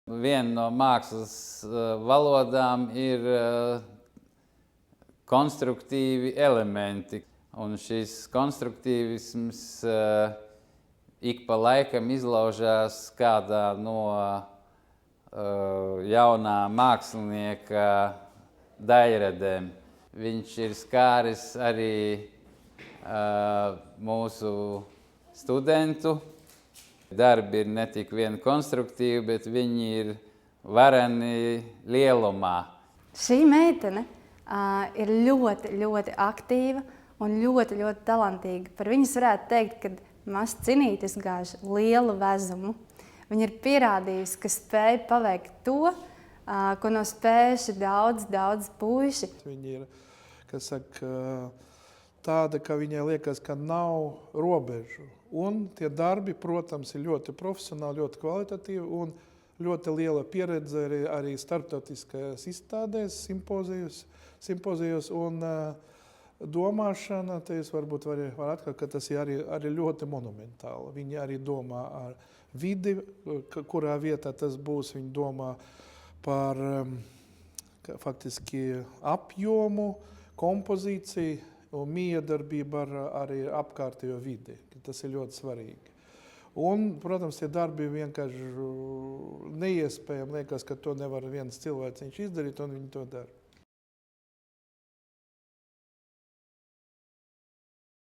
Viena no mākslas valodām ir konstruktīvi elementi, un šis konstruktīvisms ik pa laikam izlaužās kādā no jaunā mākslinieka daļradēm. Viņš ir skāris arī mūsu studentu. Darbi ir ne tik vien konstruktīvi, bet viņi ir vareni lielumā. Šī meitene ir ļoti, ļoti aktīva un ļoti, ļoti talantīga. Par viņas varētu teikt, ka mazs cinītis gāž lielu vezumu. Viņa ir pierādījusi, ka spēja paveikt to, ko nav spējuši daudz puiši. Viņa ir, kas saka, tāda, ka viņai liekas, ka nav robežu. Un tie darbi, protams, ir ļoti profesionāli, ļoti kvalitatīvi un ļoti liela pieredze arī starptautiskajās izstādēs, simpozijos un domāšana, te es varbūt var atklāt, ka tas ir arī ļoti monumentāli. Viņi arī domā ar vidi, kurā vietā tas būs. Viņi domā par faktiski apjomu, kompozīciju un miedarbību arī apkārtējo vidi. Tas ir ļoti svarīgi. Un, protams, tie darbi vienkārši neiespējami. Liekas, ka to nevar viens cilvēciņš izdarīt, un viņi to dara.